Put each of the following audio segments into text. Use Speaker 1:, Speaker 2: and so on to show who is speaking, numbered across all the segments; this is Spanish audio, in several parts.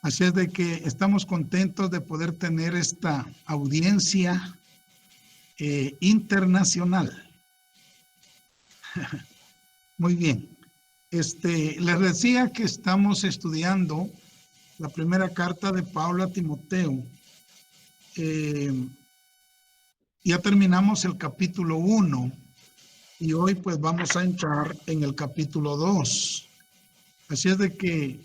Speaker 1: Así es de que estamos contentos de poder tener esta audiencia internacional. Muy bien. Les decía que estamos estudiando la primera carta de Pablo a Timoteo. Ya terminamos el capítulo 1 y hoy pues vamos a entrar en el capítulo 2. Así es de que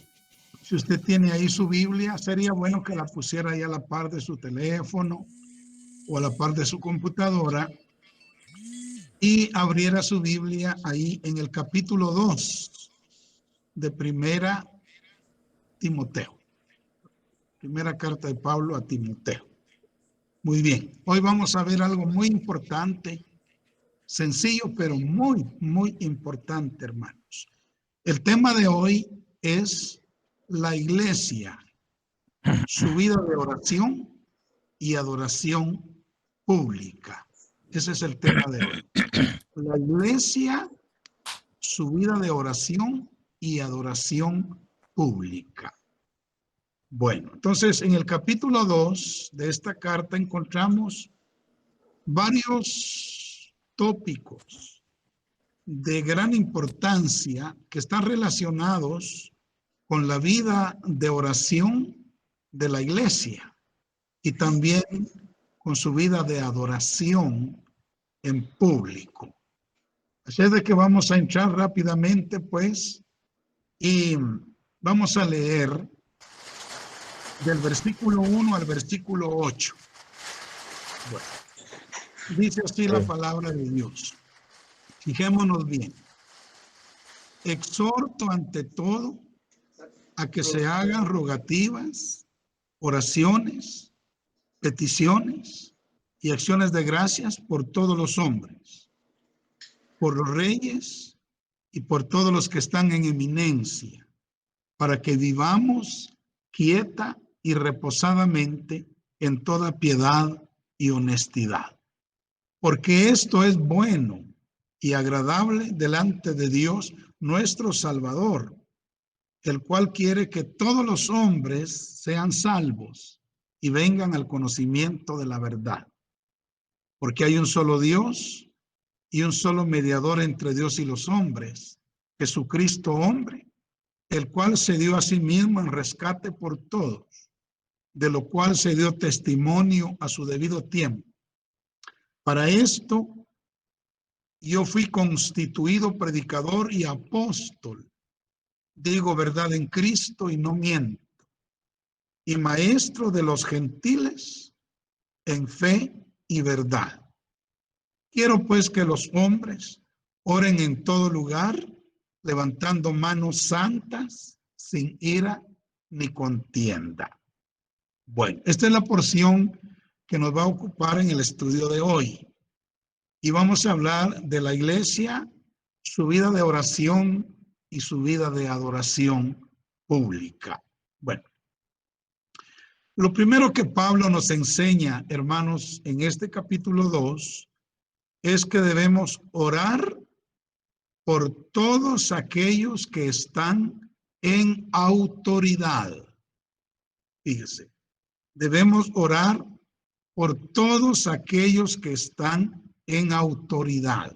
Speaker 1: si usted tiene ahí su Biblia, sería bueno que la pusiera ahí a la par de su teléfono o a la par de su computadora y abriera su Biblia ahí en el capítulo 2 de Primera Timoteo. Primera carta de Pablo a Timoteo. Muy bien, hoy vamos a ver algo muy importante, sencillo, pero muy, muy importante, hermanos. El tema de hoy es la iglesia, su vida de oración y adoración pública. Ese es el tema de hoy. La iglesia, su vida de oración y adoración pública. Bueno, entonces en el capítulo 2 de esta carta encontramos varios tópicos de gran importancia que están relacionados con la vida de oración de la iglesia y también con su vida de adoración en público. Así es de que vamos a entrar rápidamente, pues, y vamos a leer del versículo 1 al versículo 8. Bueno, dice así la palabra de Dios. Fijémonos bien. Exhorto ante todo a que se hagan rogativas, oraciones, peticiones y acciones de gracias por todos los hombres, por los reyes y por todos los que están en eminencia, para que vivamos quieta y reposadamente en toda piedad y honestidad. Porque esto es bueno y agradable delante de Dios nuestro Salvador, el cual quiere que todos los hombres sean salvos y vengan al conocimiento de la verdad. Porque hay un solo Dios y un solo mediador entre Dios y los hombres, Jesucristo hombre, el cual se dio a sí mismo en rescate por todos, de lo cual se dio testimonio a su debido tiempo. Para esto yo fui constituido predicador y apóstol, digo verdad en Cristo y no miento, y maestro de los gentiles en fe y verdad. Quiero pues que los hombres oren en todo lugar, levantando manos santas, sin ira ni contienda. Bueno, esta es la porción que nos va a ocupar en el estudio de hoy. Y vamos a hablar de la iglesia, su vida de oración y su vida de adoración pública. Bueno, lo primero que Pablo nos enseña, hermanos, en este capítulo 2, es que debemos orar por todos aquellos que están en autoridad. Fíjese, debemos orar por todos aquellos que están en autoridad.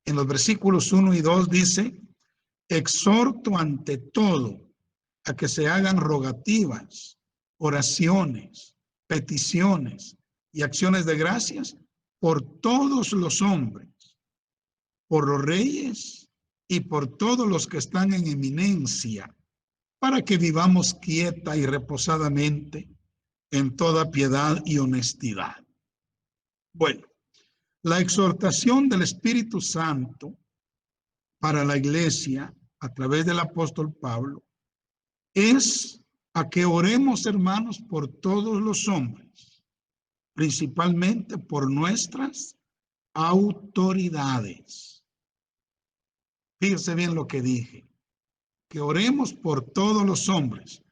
Speaker 1: En los versículos 1 y 2 dice, exhorto ante todo a que se hagan rogativas, oraciones, peticiones y acciones de gracias por todos los hombres, por los reyes y por todos los que están en eminencia, para que vivamos quieta y reposadamente en toda piedad y honestidad. Bueno, la exhortación del Espíritu Santo para la iglesia a través del apóstol Pablo es a que oremos, hermanos, por todos los hombres, principalmente por nuestras autoridades. Fíjese bien lo que dije, que oremos por todos los hombres,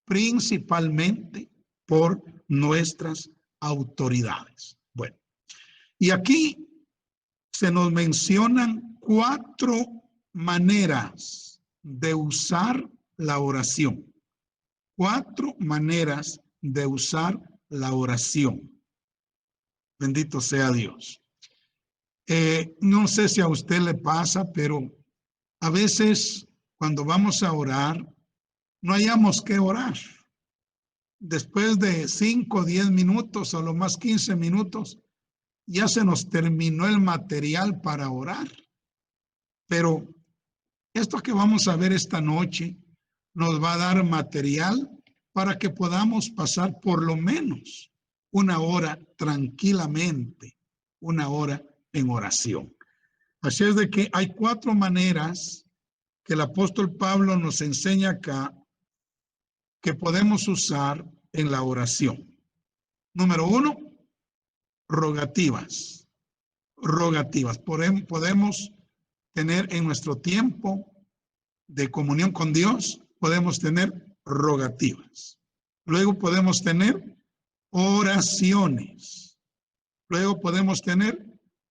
Speaker 1: principalmente por nuestras autoridades. Bueno, y aquí se nos mencionan 4 maneras de usar la oración. 4 maneras de usar la oración. Bendito sea Dios. No sé si a usted le pasa, pero a veces cuando vamos a orar, no hayamos que orar. Después de 5 o 10 minutos o lo más 15 minutos, ya se nos terminó el material para orar. Pero esto que vamos a ver esta noche nos va a dar material para que podamos pasar por lo menos 1 hora tranquilamente, 1 hora en oración. Así es de que hay 4 maneras que el apóstol Pablo nos enseña acá que podemos usar en la oración. Número 1, rogativas. Rogativas. Podemos tener en nuestro tiempo de comunión con Dios, podemos tener rogativas. Luego podemos tener oraciones. Luego podemos tener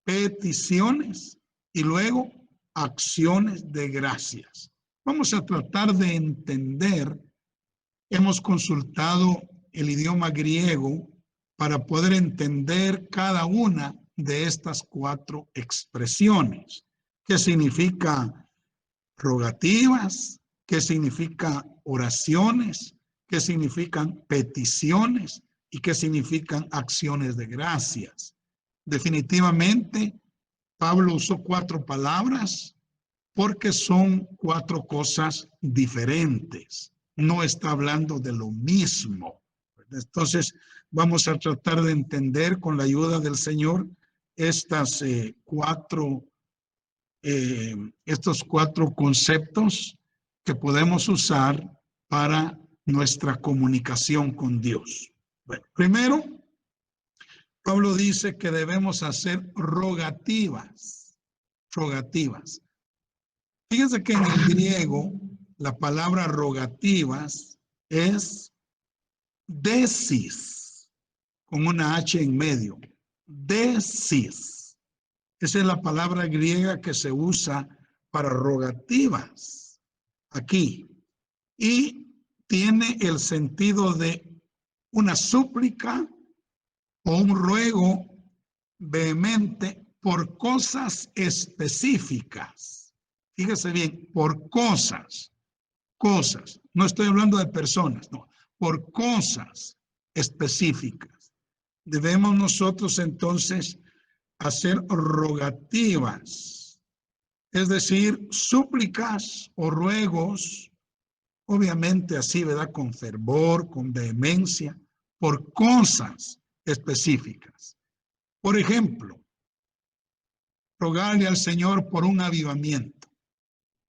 Speaker 1: peticiones y luego acciones de gracias. Vamos a tratar de entender. Hemos consultado el idioma griego para poder entender cada una de estas 4 expresiones. ¿Qué significa rogativas? ¿Qué significa oraciones? ¿Qué significan peticiones? ¿Y qué significan acciones de gracias? Definitivamente, Pablo usó 4 palabras porque son 4 cosas diferentes. No está hablando de lo mismo. Entonces, vamos a tratar de entender con la ayuda del Señor estos 4 conceptos que podemos usar para nuestra comunicación con Dios. Bueno, primero, Pablo dice que debemos hacer rogativas. Rogativas. Fíjense que en el griego la palabra rogativas es desis, con una H en medio. Desis. Esa es la palabra griega que se usa para rogativas aquí. Y tiene el sentido de una súplica o un ruego vehemente por cosas específicas. Fíjese bien, por cosas. No estoy hablando de personas, no, por cosas específicas. Debemos nosotros entonces hacer rogativas, es decir, súplicas o ruegos, obviamente así, ¿verdad? Con fervor, con vehemencia, por cosas específicas. Por ejemplo, rogarle al Señor por un avivamiento,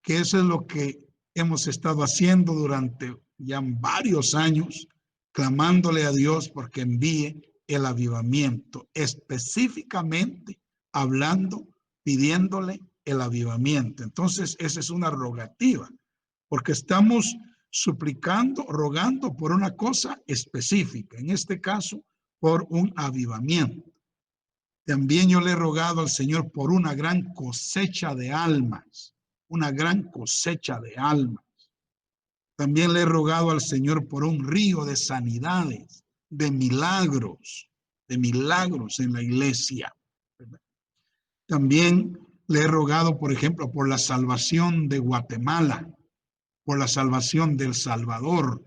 Speaker 1: que eso es lo que hemos estado haciendo durante ya varios años, clamándole a Dios porque envíe el avivamiento, específicamente hablando, pidiéndole el avivamiento. Entonces, esa es una rogativa, porque estamos suplicando, rogando por una cosa específica, en este caso, por un avivamiento. También yo le he rogado al Señor por una gran cosecha de almas, una gran cosecha de almas. También le he rogado al Señor por un río de sanidades, de milagros en la iglesia. También le he rogado, por ejemplo, por la salvación de Guatemala, por la salvación de El Salvador,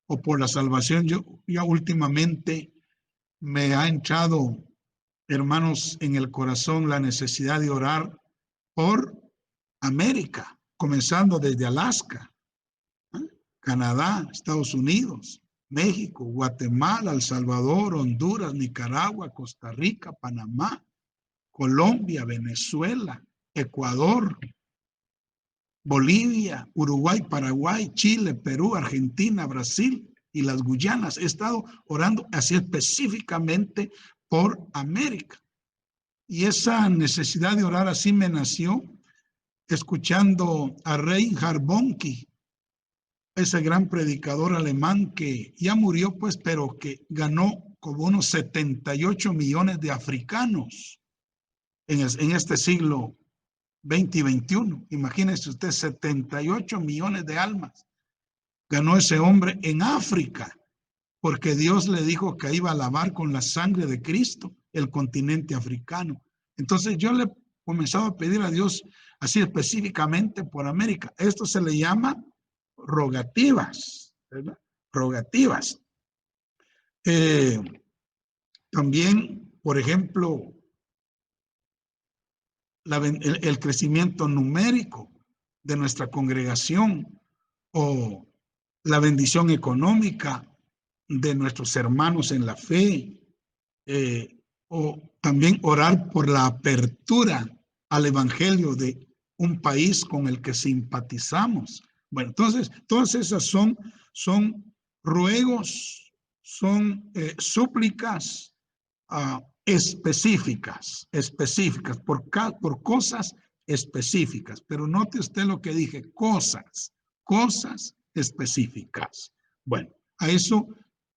Speaker 1: o por la salvación. Yo ya últimamente me ha entrado, hermanos, en el corazón la necesidad de orar por América, comenzando desde Alaska, Canadá, Estados Unidos, México, Guatemala, El Salvador, Honduras, Nicaragua, Costa Rica, Panamá, Colombia, Venezuela, Ecuador, Bolivia, Uruguay, Paraguay, Chile, Perú, Argentina, Brasil y las Guyanas. He estado orando así específicamente por América. Y esa necesidad de orar así me nació escuchando a Reinhard Bonnke, ese gran predicador alemán que ya murió, pues, pero que ganó como unos 78 millones de africanos en este siglo 20 y 21. Imagínense usted, 78 millones de almas ganó ese hombre en África, porque Dios le dijo que iba a lavar con la sangre de Cristo el continente africano. Entonces yo le comenzaba a pedir a Dios así específicamente por América. Esto se le llama rogativas, ¿verdad? Rogativas. También, por ejemplo, el crecimiento numérico de nuestra congregación o la bendición económica de nuestros hermanos en la fe, o también orar por la apertura al evangelio de un país con el que simpatizamos. Bueno, entonces, todas esas son ruegos, son súplicas específicas por cosas específicas. Pero note usted lo que dije, cosas específicas. Bueno, a eso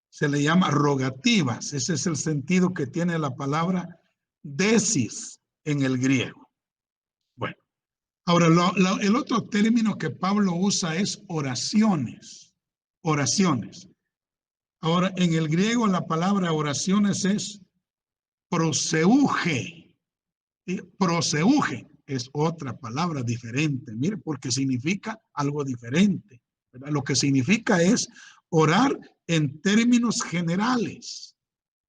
Speaker 1: se le llama rogativas. Ese es el sentido que tiene la palabra desis en el griego. Bueno, ahora el otro término que Pablo usa es oraciones. Oraciones. Ahora, en el griego la palabra oraciones es proseuge. Y proseuge es otra palabra diferente, mire, porque significa algo diferente, ¿verdad? Lo que significa es orar en términos generales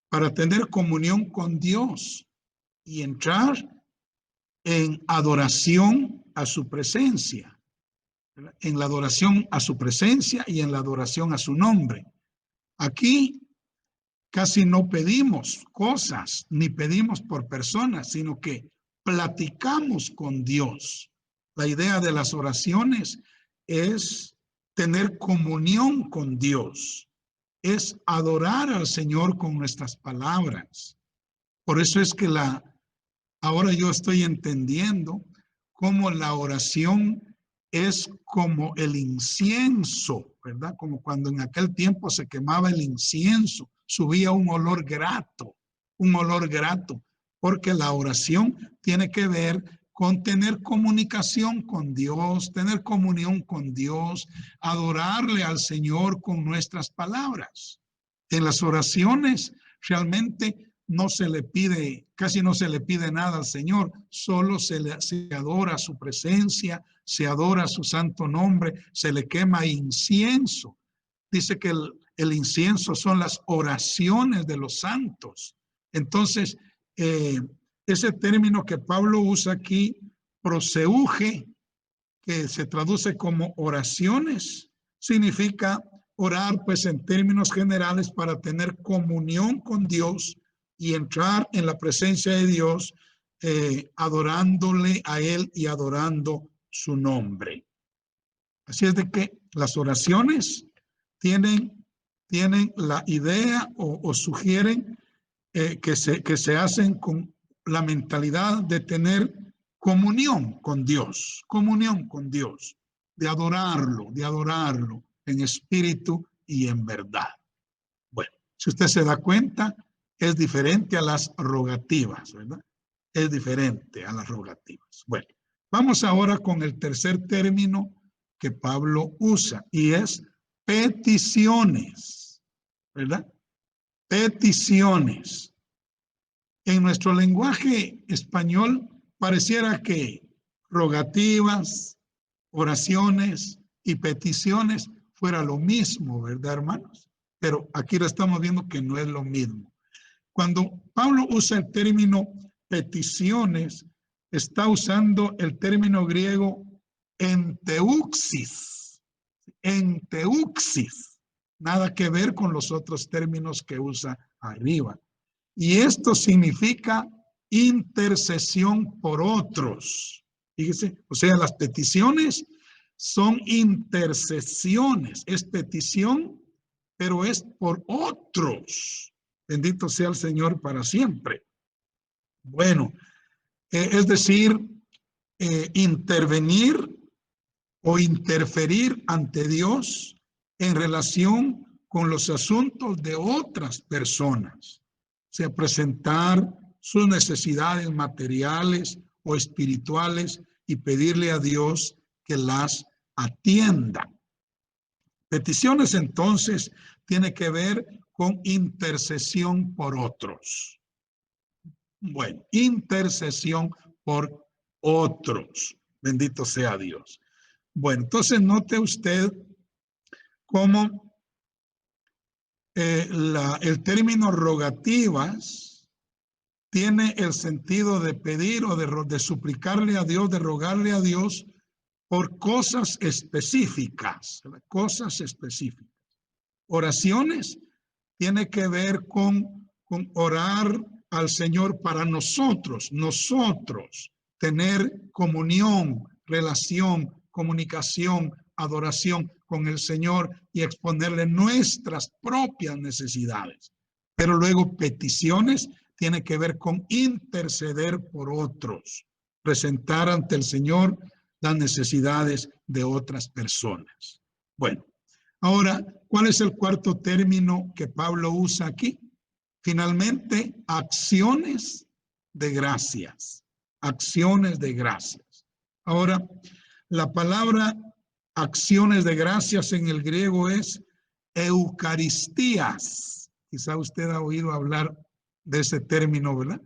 Speaker 1: para tener comunión con Dios y entrar en adoración a su presencia, ¿verdad? En la adoración a su presencia y en la adoración a su nombre. Aquí casi no pedimos cosas, ni pedimos por personas, sino que platicamos con Dios. La idea de las oraciones es tener comunión con Dios, es adorar al Señor con nuestras palabras. Por eso es que ahora yo estoy entendiendo cómo la oración es como el incienso, ¿verdad? Como cuando en aquel tiempo se quemaba el incienso, subía un olor grato, porque la oración tiene que ver con tener comunicación con Dios, tener comunión con Dios, adorarle al Señor con nuestras palabras. En las oraciones realmente no se le pide, casi no se le pide nada al Señor, solo se adora su presencia, se adora su santo nombre, se le quema incienso. Dice que el incienso son las oraciones de los santos. Entonces, ese término que Pablo usa aquí, proseuge, que se traduce como oraciones, significa orar pues en términos generales para tener comunión con Dios y entrar en la presencia de Dios, adorándole a Él y adorando su nombre. Así es de que las oraciones tienen la idea o sugieren que se hacen con la mentalidad de tener comunión con Dios, de adorarlo en espíritu y en verdad. Bueno, si usted se da cuenta, es diferente a las rogativas, ¿verdad? Es diferente a las rogativas. Bueno, vamos ahora con el tercer término que Pablo usa y es peticiones, ¿verdad? Peticiones. En nuestro lenguaje español pareciera que rogativas, oraciones y peticiones fuera lo mismo, ¿verdad, hermanos? Pero aquí lo estamos viendo que no es lo mismo. Cuando Pablo usa el término peticiones, está usando el término griego enteuxis. Enteuxis. Nada que ver con los otros términos que usa arriba. Y esto significa intercesión por otros. Fíjese, o sea, las peticiones son intercesiones. Es petición, pero es por otros. Bendito sea el Señor para siempre. Bueno, es decir, intervenir o interferir ante Dios en relación con los asuntos de otras personas. O sea, presentar sus necesidades materiales o espirituales y pedirle a Dios que las atienda. Peticiones entonces tiene que ver con intercesión por otros. Bueno, intercesión por otros. Bendito sea Dios. Bueno, entonces note usted cómo el término rogativas tiene el sentido de pedir o de suplicarle a Dios, de rogarle a Dios por cosas específicas, cosas específicas. Oraciones tiene que ver con orar al Señor para nosotros tener comunión, relación, comunicación, adoración con el Señor y exponerle nuestras propias necesidades. Pero luego peticiones tiene que ver con interceder por otros, presentar ante el Señor las necesidades de otras personas. Bueno, ahora, ¿cuál es el cuarto término que Pablo usa aquí? Finalmente, acciones de gracias. Acciones de gracias. Ahora, la palabra acciones de gracias en el griego es eucaristías. Quizá usted ha oído hablar de ese término, ¿verdad?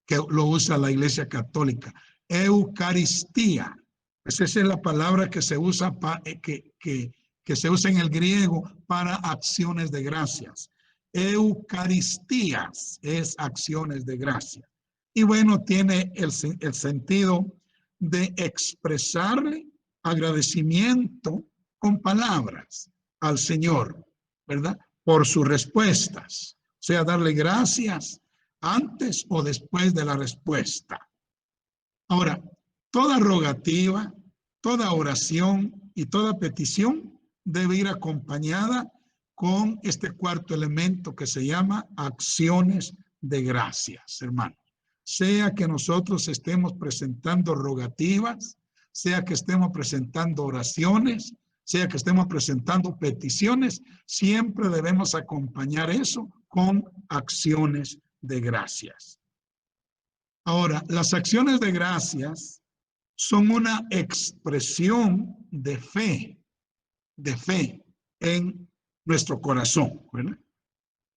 Speaker 1: Que lo usa la Iglesia Católica. Eucaristía. Esa es la palabra que se usa que se usa en el griego para acciones de gracias. Eucaristías es acciones de gracias. Y bueno, tiene el sentido de expresarle agradecimiento con palabras al Señor, ¿verdad? Por sus respuestas. O sea, darle gracias antes o después de la respuesta. Ahora, toda rogativa, toda oración y toda petición debe ir acompañada con este cuarto elemento que se llama acciones de gracias, hermanos. Sea que nosotros estemos presentando rogativas, sea que estemos presentando oraciones, sea que estemos presentando peticiones, siempre debemos acompañar eso con acciones de gracias. Ahora, las acciones de gracias son una expresión de fe en nuestro corazón, ¿verdad?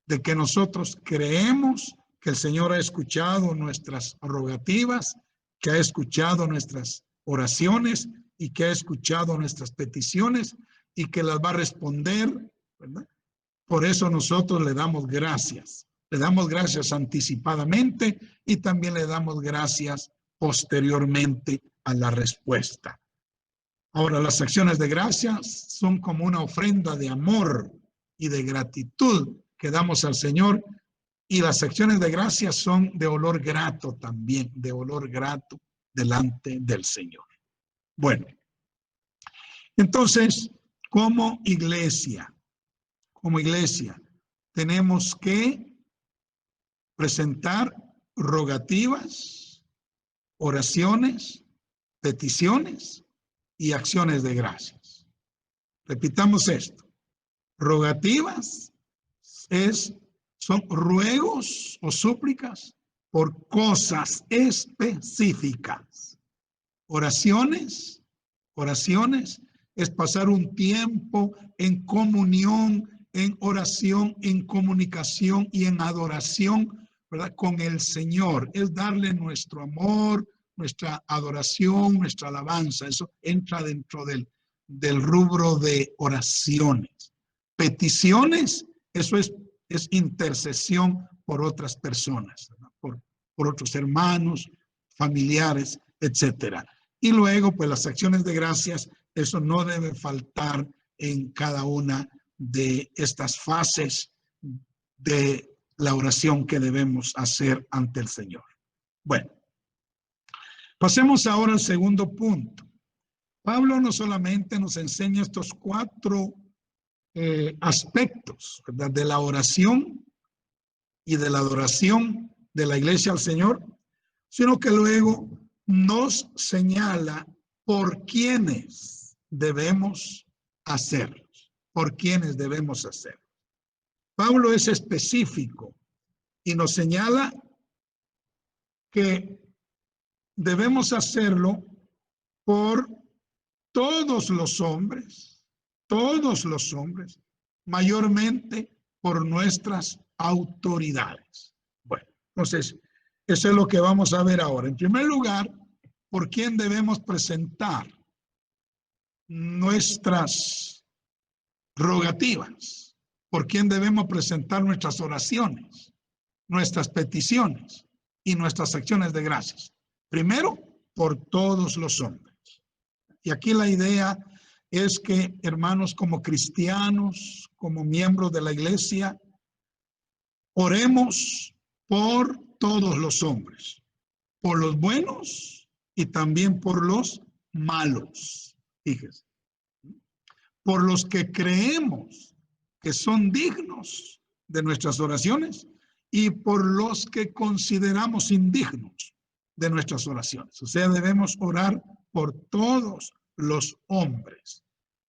Speaker 1: De que nosotros creemos que el Señor ha escuchado nuestras rogativas, que ha escuchado nuestras oraciones y que ha escuchado nuestras peticiones y que las va a responder, ¿verdad? Por eso nosotros le damos gracias. Le damos gracias anticipadamente y también le damos gracias posteriormente a la respuesta. Ahora, las acciones de gracias son como una ofrenda de amor y de gratitud que damos al Señor, y las acciones de gracias son de olor grato también, de olor grato delante del Señor. Bueno, entonces, como iglesia, tenemos que presentar rogativas, oraciones, peticiones y acciones de gracias. Repitamos esto. Rogativas son ruegos o súplicas por cosas específicas. Oraciones es pasar un tiempo en comunión, en oración, en comunicación y en adoración, ¿verdad? Con el Señor. Es darle nuestro amor, nuestra adoración, nuestra alabanza. Eso entra dentro del rubro de oraciones. Peticiones, eso es intercesión por otras personas, por otros hermanos, familiares, etcétera. Y luego, pues las acciones de gracias, eso no debe faltar en cada una de estas fases de la oración que debemos hacer ante el Señor. Bueno, pasemos ahora al segundo punto. Pablo no solamente nos enseña estos cuatro aspectos, ¿verdad?, de la oración y de la adoración de la iglesia al Señor, sino que luego nos señala por quiénes debemos hacerlos, por quiénes debemos hacerlos. Pablo es específico y nos señala que debemos hacerlo por todos los hombres todos los hombres, mayormente por nuestras autoridades. Bueno, entonces, eso es lo que vamos a ver ahora. En primer lugar, ¿por quién debemos presentar nuestras rogativas? ¿Por quién debemos presentar nuestras oraciones, nuestras peticiones y nuestras acciones de gracias? Primero, por todos los hombres. Y aquí la idea es que, hermanos, como cristianos, como miembros de la iglesia, oremos por todos los hombres, por los buenos y también por los malos. Fíjese, por los que creemos que son dignos de nuestras oraciones y por los que consideramos indignos de nuestras oraciones. O sea, debemos orar por todos los hombres.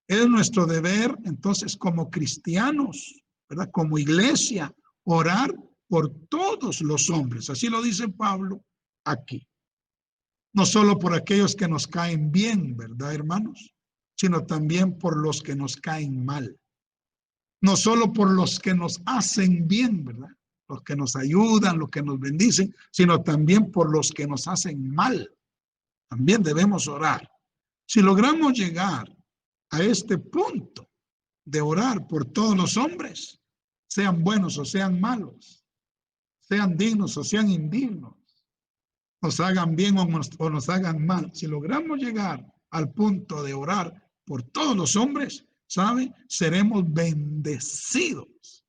Speaker 1: Es nuestro deber, entonces, como cristianos, ¿verdad? Como iglesia, orar por todos los hombres. Así lo dice Pablo aquí. No solo por aquellos que nos caen bien, ¿verdad, hermanos? Sino también por los que nos caen mal. No solo por los que nos hacen bien, ¿verdad? Los que nos ayudan, los que nos bendicen, sino también por los que nos hacen mal. También debemos orar. Si logramos llegar a este punto de orar por todos los hombres, sean buenos o sean malos, sean dignos o sean indignos, nos hagan bien o nos hagan mal, si logramos llegar al punto de orar por todos los hombres, ¿sabe? Seremos bendecidos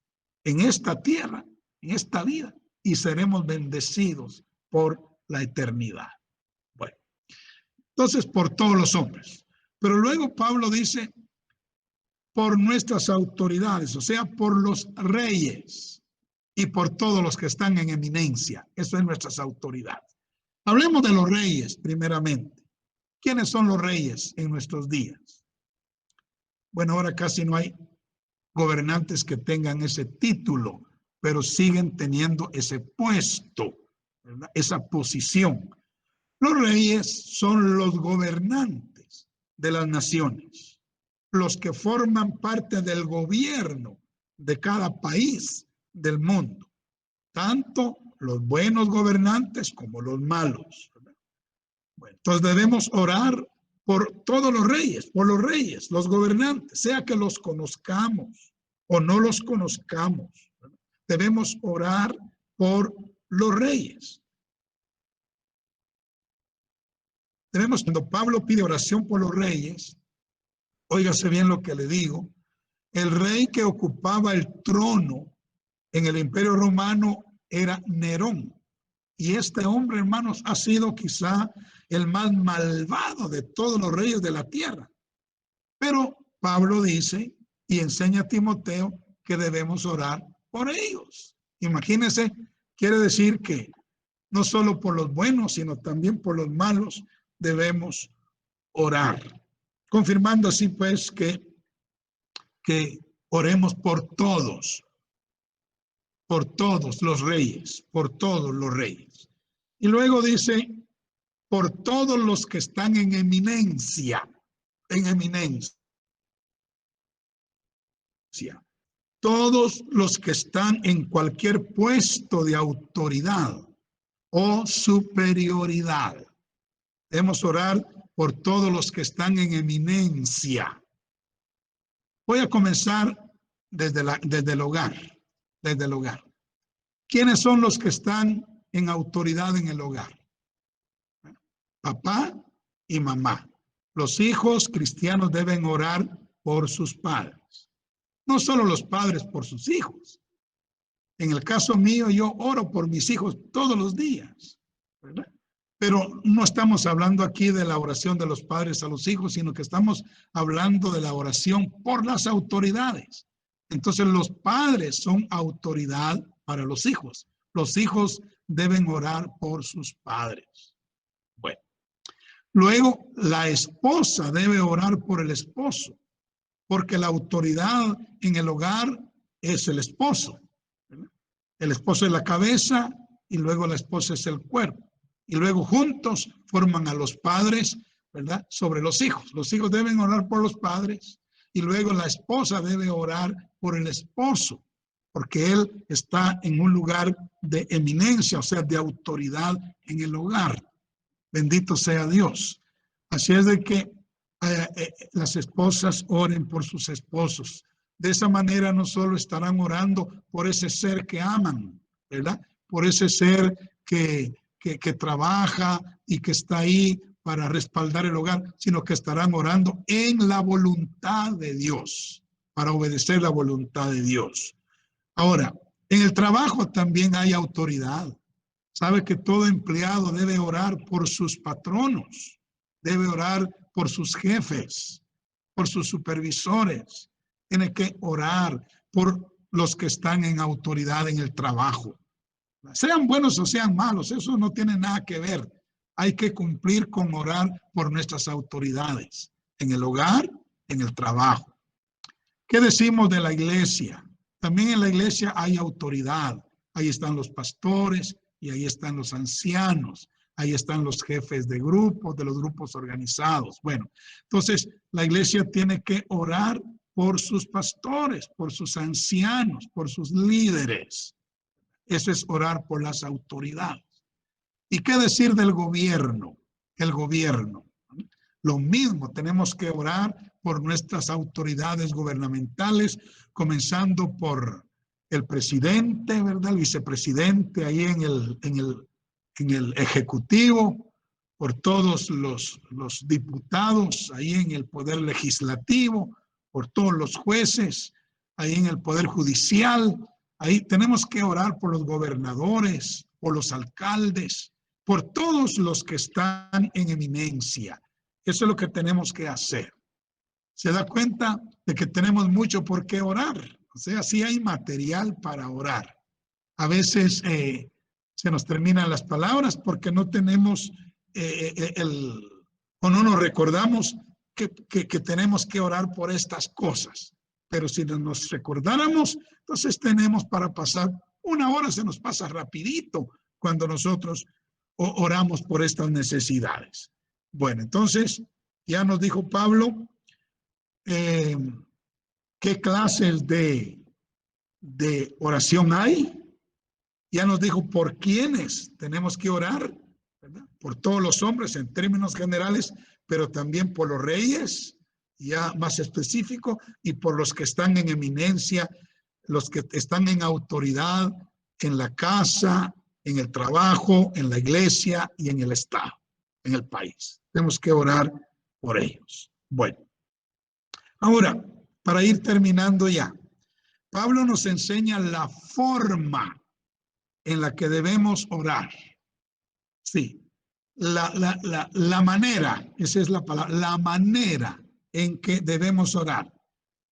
Speaker 1: en esta tierra, en esta vida, y seremos bendecidos por la eternidad. Bueno, entonces por todos los hombres. Pero luego Pablo dice, por nuestras autoridades, o sea, por los reyes y por todos los que están en eminencia. Eso es nuestras autoridades. Hablemos de los reyes primeramente. ¿Quiénes son los reyes en nuestros días? Bueno, ahora casi no hay gobernantes que tengan ese título, pero siguen teniendo ese puesto, ¿verdad? Esa posición. Los reyes son los gobernantes de las naciones, los que forman parte del gobierno de cada país del mundo, tanto los buenos gobernantes como los malos. Bueno, entonces debemos orar por todos los reyes, por los reyes, los gobernantes, sea que los conozcamos o no los conozcamos. Debemos orar por los reyes. Cuando Pablo pide oración por los reyes, óigase bien lo que le digo, el rey que ocupaba el trono en el Imperio Romano era Nerón. Y este hombre, hermanos, ha sido quizá el más malvado de todos los reyes de la tierra. Pero Pablo dice y enseña a Timoteo que debemos orar por ellos. Imagínense, quiere decir que no solo por los buenos, sino también por los malos debemos orar. Confirmando así pues que oremos por todos los reyes, por todos los reyes. Y luego dice, por todos los que están en eminencia, todos los que están en cualquier puesto de autoridad o superioridad. Debemos orar por todos los que están en eminencia. Voy a comenzar desde el hogar. Desde el hogar. ¿Quiénes son los que están en autoridad en el hogar? Papá y mamá. Los hijos cristianos deben orar por sus padres. No solo los padres por sus hijos. En el caso mío, yo oro por mis hijos todos los días, ¿verdad? Pero no estamos hablando aquí de la oración de los padres a los hijos, sino que estamos hablando de la oración por las autoridades. Entonces los padres son autoridad para los hijos. Los hijos deben orar por sus padres. Bueno, luego la esposa debe orar por el esposo, porque la autoridad en el hogar es el esposo, ¿verdad? El esposo es la cabeza y luego la esposa es el cuerpo. Y luego juntos forman a los padres, ¿verdad? Sobre los hijos. Los hijos deben orar por los padres y luego la esposa debe orar por el esposo, porque él está en un lugar de eminencia, o sea, de autoridad en el hogar. Bendito sea Dios. Así es de que las esposas oren por sus esposos. De esa manera no solo estarán orando por ese ser que aman, ¿verdad? Por ese ser que trabaja y que está ahí para respaldar el hogar, sino que estarán orando en la voluntad de Dios, para obedecer la voluntad de Dios. Ahora, en el trabajo también hay autoridad. Sabe que todo empleado debe orar por sus patronos, debe orar por sus jefes, por sus supervisores. Tiene que orar por los que están en autoridad en el trabajo. Sean buenos o sean malos, eso no tiene nada que ver. Hay que cumplir con orar por nuestras autoridades en el hogar, en el trabajo. ¿Qué decimos de la iglesia? También en la iglesia hay autoridad. Ahí están los pastores y ahí están los ancianos. Ahí están los jefes de grupos, de los grupos organizados. Bueno, entonces la iglesia tiene que orar por sus pastores, por sus ancianos, por sus líderes. Eso es orar por las autoridades. ¿Y qué decir del gobierno? El gobierno. Lo mismo, tenemos que orar por nuestras autoridades gubernamentales, comenzando por el presidente, ¿verdad? El vicepresidente ahí en el ejecutivo, por todos los diputados ahí en el poder legislativo, por todos los jueces ahí en el poder judicial. Ahí tenemos que orar por los gobernadores, por los alcaldes, por todos los que están en eminencia. Eso es lo que tenemos que hacer. Se da cuenta de que tenemos mucho por qué orar. O sea, sí hay material para orar. A veces se nos terminan las palabras porque no tenemos o no nos recordamos que tenemos que orar por estas cosas. Pero si nos recordáramos, entonces tenemos para pasar una hora, se nos pasa rapidito cuando nosotros oramos por estas necesidades. Bueno, entonces ya nos dijo Pablo qué clases de oración hay. Ya nos dijo por quiénes tenemos que orar, ¿verdad? Por todos los hombres en términos generales, pero también por los reyes, ya más específico, y por los que están en eminencia, los que están en autoridad en la casa, en el trabajo, en la iglesia y en el Estado, en el país. Tenemos que orar por ellos. Bueno, ahora, para ir terminando ya, Pablo nos enseña la forma en la que debemos orar. Sí, la manera, esa es la palabra, la manera en que debemos orar.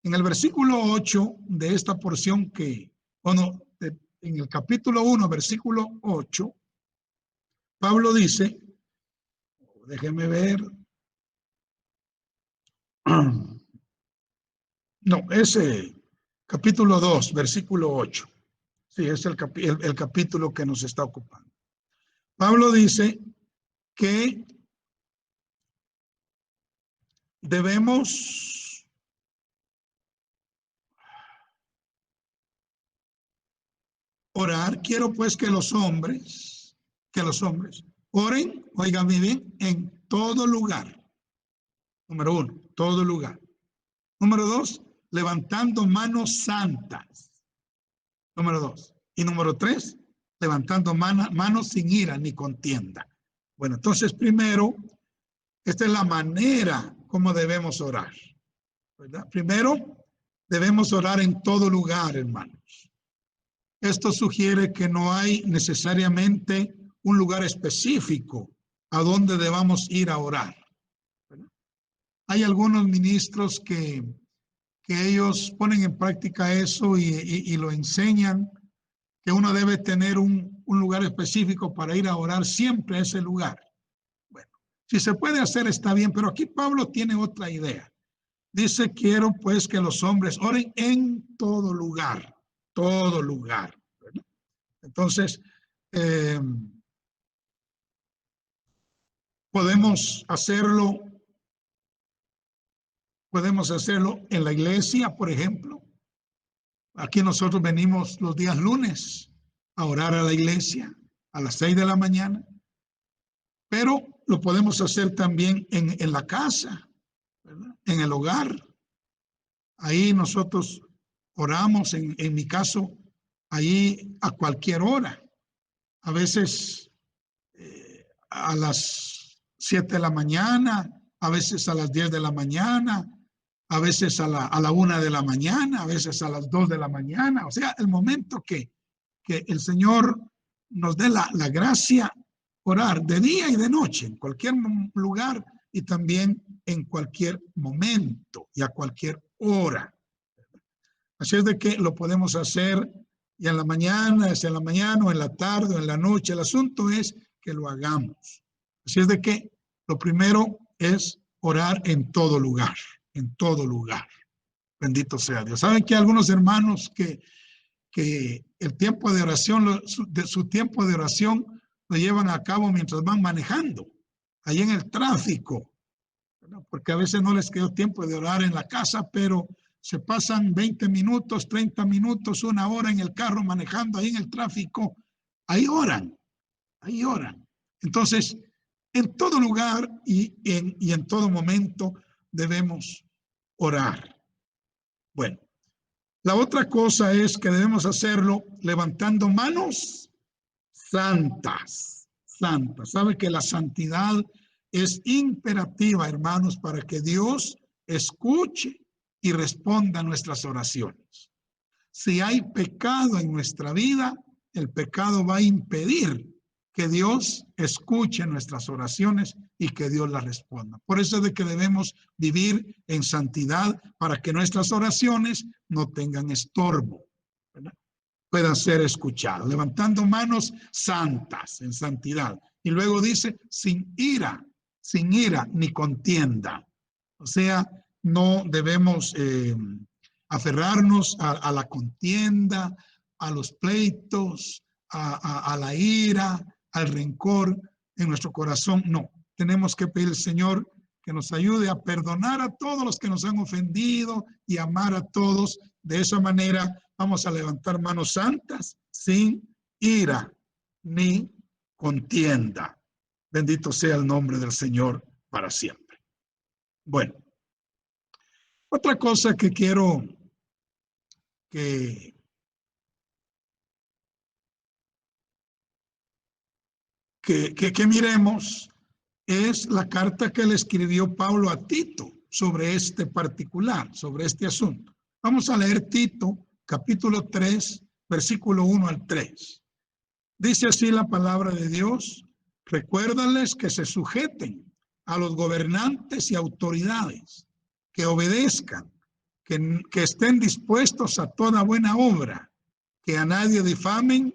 Speaker 1: En el versículo 8 de esta porción en el capítulo 1, versículo 8, Pablo dice, déjeme ver, no, ese capítulo 2, versículo 8. Sí, es el capítulo que nos está ocupando. Pablo dice que debemos orar. Quiero pues que los hombres oren, oigan bien, en todo lugar. Número 1, todo lugar. Número 2, levantando manos santas. Número 2. Y número 3, levantando manos sin ira ni contienda. Bueno, entonces primero, esta es la manera como debemos orar, ¿verdad? Primero, debemos orar en todo lugar, hermanos. Esto sugiere que no hay necesariamente un lugar específico a donde debamos ir a orar, ¿verdad? Hay algunos ministros que ellos ponen en práctica eso y lo enseñan, que uno debe tener un lugar específico para ir a orar siempre a ese lugar. Bueno, si se puede hacer está bien, pero aquí Pablo tiene otra idea. Dice, quiero pues que los hombres oren en todo lugar, ¿verdad? Entonces, podemos hacerlo Podemos hacerlo en la iglesia, por ejemplo. Aquí nosotros venimos los días lunes a orar a la iglesia a las 6 de la mañana, pero lo podemos hacer también en la casa, ¿verdad? En el hogar. Ahí nosotros oramos, en mi caso, ahí a cualquier hora. A veces a las 7 de la mañana, a veces a las 10 de la mañana, a veces a la 1 de la mañana, a veces a las 2 de la mañana. O sea, el momento que el Señor nos dé la gracia, orar de día y de noche, en cualquier lugar y también en cualquier momento y a cualquier hora. Así es de que lo podemos hacer y en la mañana, es en la mañana o en la tarde o en la noche. El asunto es que lo hagamos. Así es de que lo primero es orar en todo lugar, en todo lugar. Bendito sea Dios. ¿Saben que hay algunos hermanos que el tiempo de oración, su tiempo de oración lo llevan a cabo mientras van manejando, ahí en el tráfico, ¿verdad? Porque a veces no les quedó tiempo de orar en la casa, pero se pasan 20 minutos, 30 minutos, 1 hora en el carro manejando ahí en el tráfico, ahí oran, ahí oran. Entonces, en todo lugar y en todo momento debemos orar. Bueno, la otra cosa es que debemos hacerlo levantando manos santas, santas. Sabe que la santidad es imperativa, hermanos, para que Dios escuche y responda a nuestras oraciones. Si hay pecado en nuestra vida, el pecado va a impedir que Dios escuche nuestras oraciones y que Dios las responda. Por eso es de que debemos vivir en santidad para que nuestras oraciones no tengan estorbo, ¿verdad? Puedan ser escuchadas, levantando manos santas en santidad. Y luego dice, sin ira ni contienda. O sea, no debemos aferrarnos a la contienda, a los pleitos, a la ira, al rencor en nuestro corazón. No, tenemos que pedir al Señor que nos ayude a perdonar a todos los que nos han ofendido y amar a todos. De esa manera vamos a levantar manos santas sin ira ni contienda. Bendito sea el nombre del Señor para siempre. Bueno, otra cosa que quiero que miremos es la carta que le escribió Pablo a Tito sobre este particular, sobre este asunto. Vamos a leer Tito, capítulo 3, versículo 1 al 3. Dice así la palabra de Dios: recuérdales que se sujeten a los gobernantes y autoridades, que obedezcan, que estén dispuestos a toda buena obra, que a nadie difamen,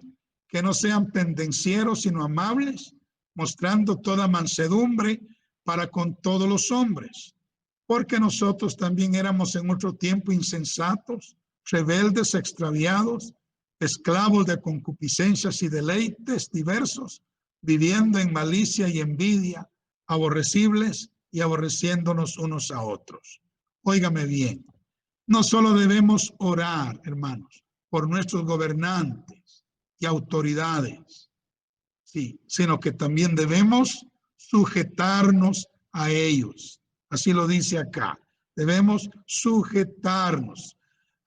Speaker 1: que no sean pendencieros, sino amables, mostrando toda mansedumbre para con todos los hombres. Porque nosotros también éramos en otro tiempo insensatos, rebeldes, extraviados, esclavos de concupiscencias y deleites diversos, viviendo en malicia y envidia, aborrecibles y aborreciéndonos unos a otros. Óigame bien, no solo debemos orar, hermanos, por nuestros gobernantes y autoridades, sí, sino que también debemos sujetarnos a ellos. Así lo dice acá. Debemos sujetarnos.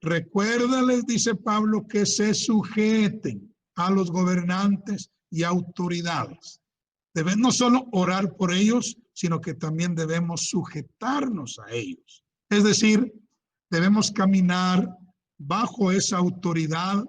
Speaker 1: Recuérdales, dice Pablo, que se sujeten a los gobernantes y autoridades. Debemos no solo orar por ellos, sino que también debemos sujetarnos a ellos. Es decir, debemos caminar bajo esa autoridad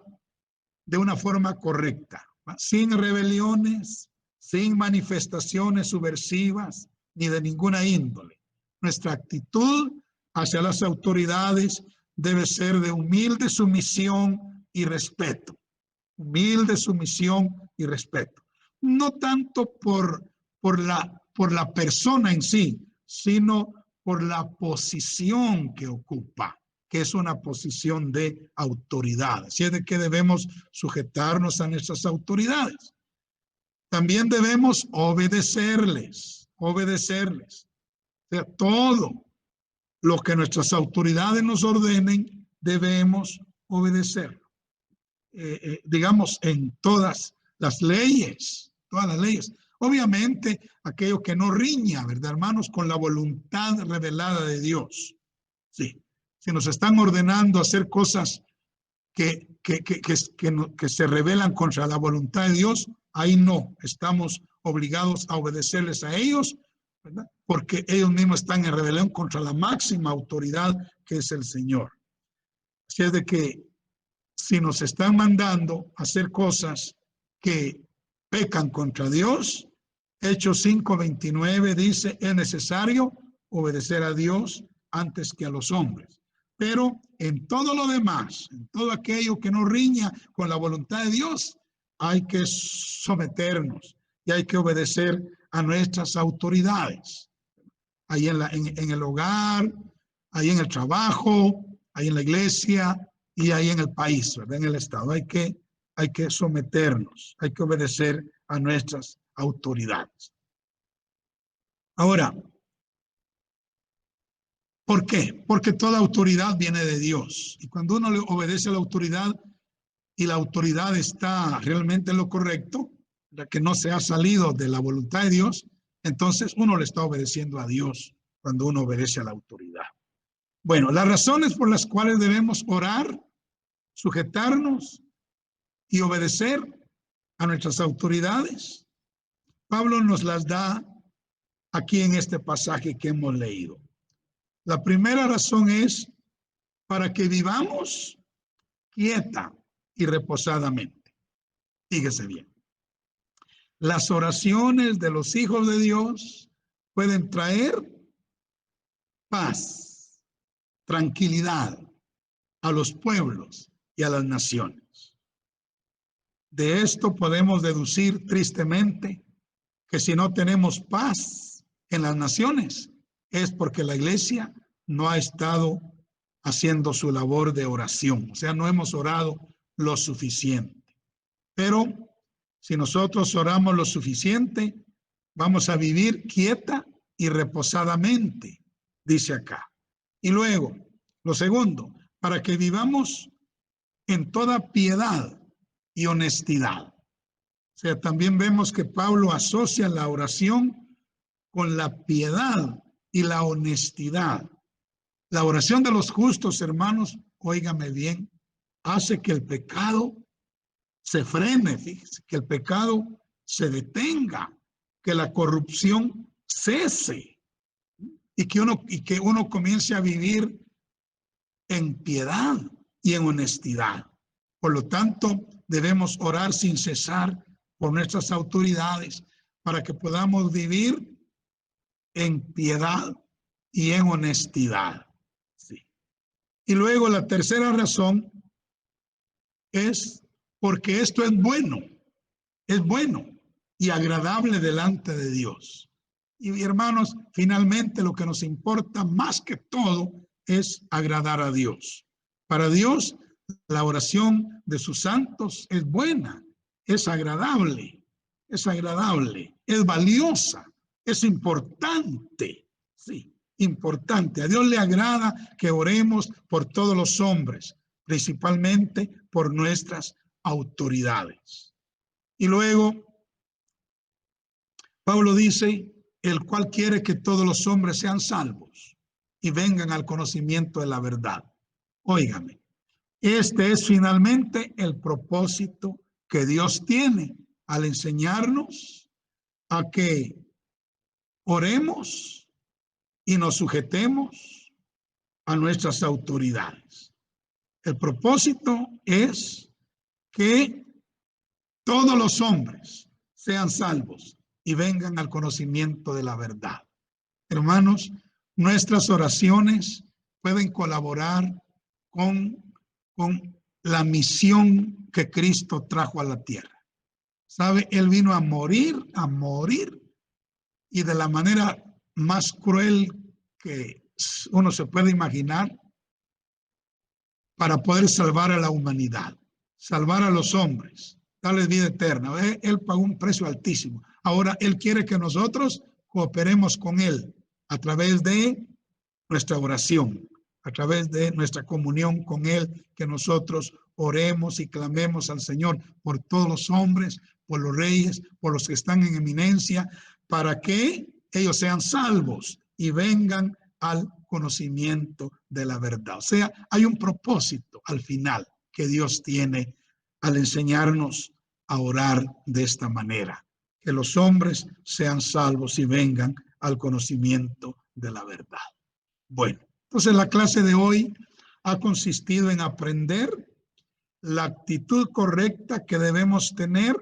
Speaker 1: de una forma correcta, sin rebeliones, sin manifestaciones subversivas, ni de ninguna índole. Nuestra actitud hacia las autoridades debe ser de humilde sumisión y respeto. Humilde sumisión y respeto. No tanto por la persona en sí, sino por la posición que ocupa, que es una posición de autoridad. Así es de que debemos sujetarnos a nuestras autoridades. También debemos obedecerles. O sea, todo lo que nuestras autoridades nos ordenen, debemos obedecer. Digamos, en todas las leyes, Obviamente, aquello que no riña, ¿verdad, hermanos? Con la voluntad revelada de Dios. Sí. Si nos están ordenando hacer cosas que se rebelan contra la voluntad de Dios, ahí no estamos obligados a obedecerles a ellos, ¿verdad? Porque ellos mismos están en rebelión contra la máxima autoridad que es el Señor. Así es de que si nos están mandando a hacer cosas que pecan contra Dios, Hechos 5:29 dice, es necesario obedecer a Dios antes que a los hombres. Pero en todo lo demás, en todo aquello que no riña con la voluntad de Dios, hay que someternos y hay que obedecer a nuestras autoridades. Ahí en el hogar, ahí en el trabajo, ahí en la iglesia y ahí en el país, ¿verdad? En el estado. Hay que someternos, hay que obedecer a nuestras autoridades. Ahora, ¿por qué? Porque toda autoridad viene de Dios. Y cuando uno le obedece a la autoridad y la autoridad está realmente en lo correcto, la que no se ha salido de la voluntad de Dios, entonces uno le está obedeciendo a Dios cuando uno obedece a la autoridad. Bueno, las razones por las cuales debemos orar, sujetarnos y obedecer a nuestras autoridades, Pablo nos las da aquí en este pasaje que hemos leído. La primera razón es para que vivamos quieta y reposadamente. Fíjese bien. Las oraciones de los hijos de Dios pueden traer paz, tranquilidad a los pueblos y a las naciones. De esto podemos deducir tristemente que si no tenemos paz en las naciones es porque la iglesia no ha estado haciendo su labor de oración, o sea, no hemos orado lo suficiente. Pero si nosotros oramos lo suficiente, vamos a vivir quieta y reposadamente, dice acá. Y luego, lo segundo, para que vivamos en toda piedad y honestidad. O sea, también vemos que Pablo asocia la oración con la piedad y la honestidad. La oración de los justos, hermanos, óigame bien, hace que el pecado se frene, fíjese, que el pecado se detenga, que la corrupción cese y que uno comience a vivir en piedad y en honestidad. Por lo tanto, debemos orar sin cesar por nuestras autoridades para que podamos vivir en piedad y en honestidad. Sí. Y luego la tercera razón es porque esto es bueno y agradable delante de Dios. Y hermanos, finalmente lo que nos importa más que todo es agradar a Dios. Para Dios, la oración de sus santos es buena, es agradable, es valiosa, es importante, sí, importante. A Dios le agrada que oremos por todos los hombres, principalmente por nuestras autoridades. Y luego, Pablo dice, el cual quiere que todos los hombres sean salvos y vengan al conocimiento de la verdad. Óigame, este es finalmente el propósito que Dios tiene al enseñarnos a que oremos y nos sujetemos a nuestras autoridades. El propósito es que todos los hombres sean salvos y vengan al conocimiento de la verdad. Hermanos, nuestras oraciones pueden colaborar con la misión que Cristo trajo a la tierra. ¿Sabe? Él vino a morir y de la manera más cruel que uno se puede imaginar para poder salvar a la humanidad, salvar a los hombres, darles vida eterna. Él pagó un precio altísimo. Ahora Él quiere que nosotros cooperemos con Él a través de nuestra oración, a través de nuestra comunión con Él, que nosotros oremos y clamemos al Señor por todos los hombres, por los reyes, por los que están en eminencia, para que ellos sean salvos y vengan al conocimiento de la verdad. O sea, hay un propósito al final que Dios tiene al enseñarnos a orar de esta manera, que los hombres sean salvos y vengan al conocimiento de la verdad. Bueno, entonces la clase de hoy ha consistido en aprender la actitud correcta que debemos tener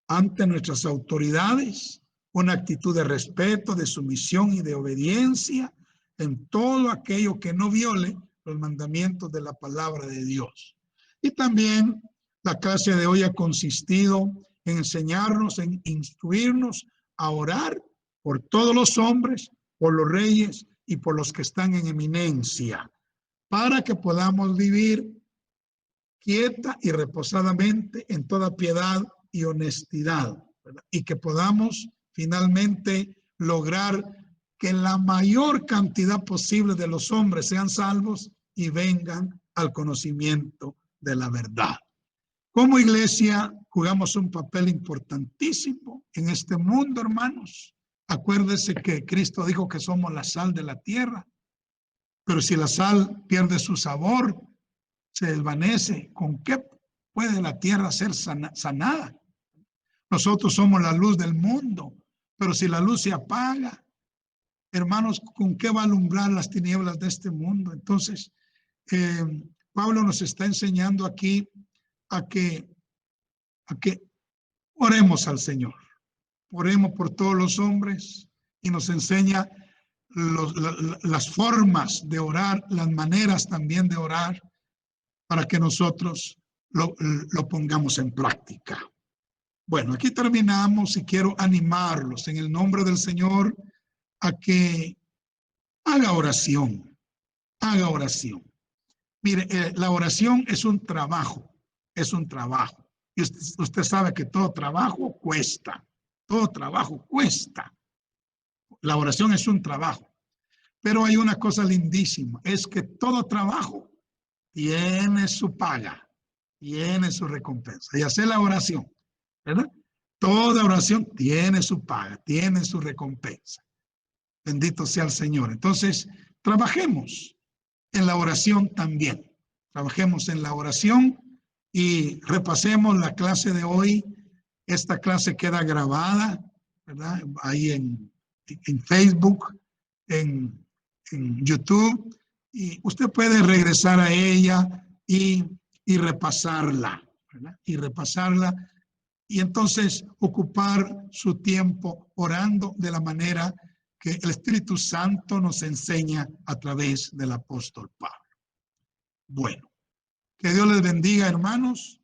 Speaker 1: ante nuestras autoridades, una actitud de respeto, de sumisión y de obediencia en todo aquello que no viole los mandamientos de la palabra de Dios. Y también la clase de hoy ha consistido en enseñarnos, en instruirnos a orar por todos los hombres, por los reyes y por los que están en eminencia, para que podamos vivir quieta y reposadamente en toda piedad y honestidad, ¿verdad? Y que podamos finalmente lograr que la mayor cantidad posible de los hombres sean salvos y vengan al conocimiento de la verdad. Como iglesia jugamos un papel importantísimo en este mundo, hermanos. Acuérdese que Cristo dijo que somos la sal de la tierra, pero si la sal pierde su sabor, se desvanece. ¿Con qué puede la tierra ser sanada? Nosotros somos la luz del mundo, pero si la luz se apaga, hermanos, ¿con qué va a alumbrar las tinieblas de este mundo? Entonces, Pablo nos está enseñando aquí a que oremos al Señor. Oremos por todos los hombres y nos enseña las formas de orar, las maneras también de orar, para que nosotros lo pongamos en práctica. Bueno, aquí terminamos y quiero animarlos en el nombre del Señor a que haga oración, haga oración. Mire, la oración es un trabajo. Y usted sabe que todo trabajo cuesta. La oración es un trabajo. Pero hay una cosa lindísima, es que todo trabajo tiene su paga, tiene su recompensa. Y hacer la oración, ¿verdad? Toda oración tiene su paga, tiene su recompensa. Bendito sea el Señor. Entonces, trabajemos en la oración también. Trabajemos en la oración y repasemos la clase de hoy. Esta clase queda grabada, ¿verdad? Ahí en Facebook, en YouTube, y usted puede regresar a ella y repasarla, ¿verdad? Y repasarla, y entonces ocupar su tiempo orando de la manera que el Espíritu Santo nos enseña a través del apóstol Pablo. Bueno, que Dios les bendiga, hermanos.